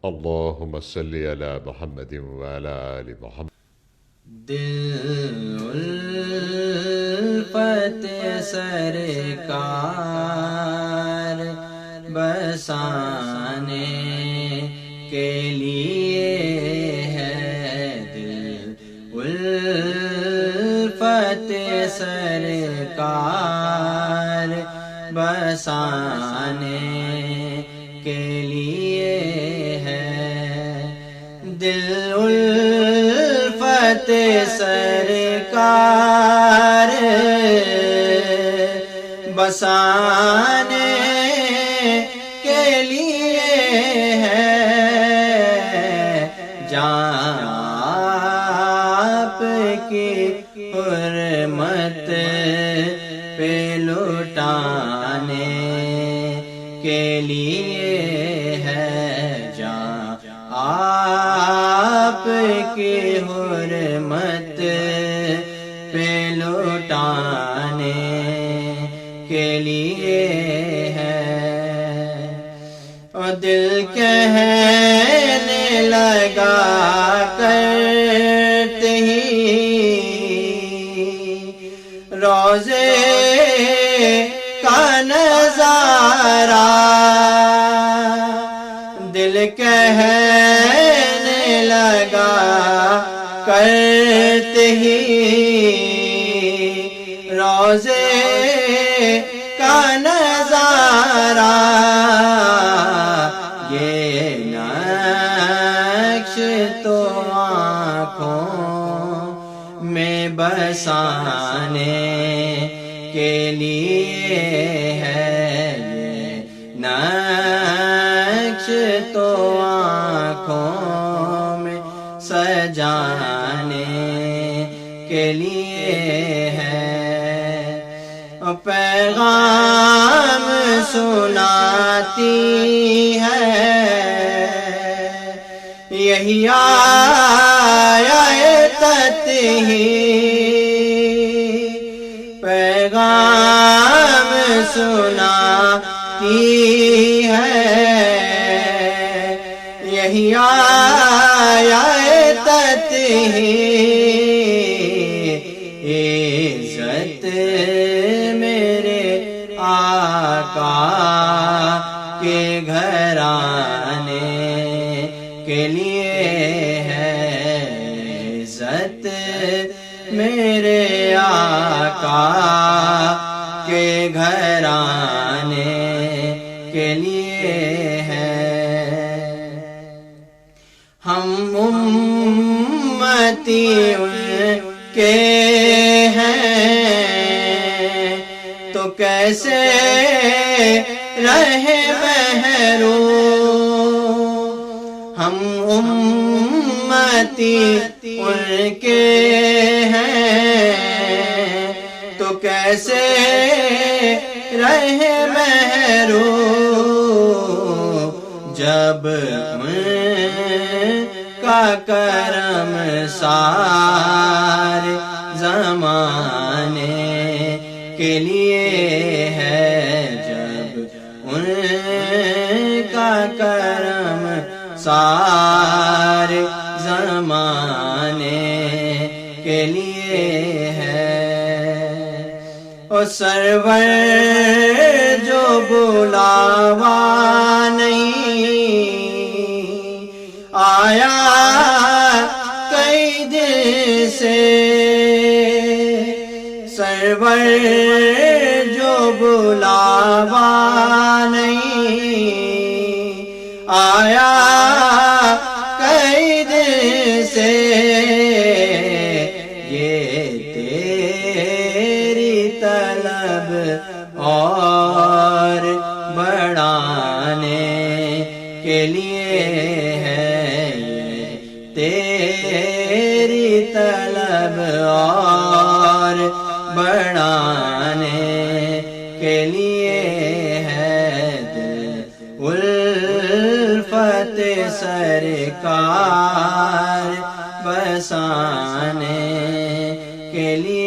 اللهم صل على محمد وعلى آل محمد. دل الفت سرکار بسانے کے لیے ہے، دل الفت سرکار بسانے کے لیے ہے، دل الفت سرکار بسانے کے لیے ہے، جان آپ کی حرمت پہ لٹانے کے لیے ہے، جان آپ کی حرمت پہ لٹانے کے لیے ہے، اور دل کہنے لگا کرتے ہی روزے کا نظارہ، دل کہنے لگا کرتے ہی روزے کا نظارہ، یہ نقش تو آنکھوں میں بسانے کے لیے ہے، یہ نقش تو آنکھوں میں سجانے کے لیے ہے، پیغام سناتی ہے یہی آیت ہی، پیغام سناتی ہے یہی آیت ہی، عزت میرے آقا کے گھرانے کے لیے ہے، عزت میرے آقا کے گھرانے کے لیے ہے، ہم امتی ان کے ہیں تو کیسے رہے محروم، ہم امتی ان کے ہیں تو کیسے رہے محروم، جب کا کرم سارے زمانے کے لیے ہے، جب ان کا کرم سارے زمانے کے لیے ہے، اور سرور جو بلاوا نہیں آیا کئی دن سے، سرور جو بلاوا نہیں آیا کئی دن سے، یہ تیری طلب اور بڑھانے کے لیے ہے، تیری طلب اور بڑھانے کے لیے ہے، دل الفت سرکار بسانے کے لیے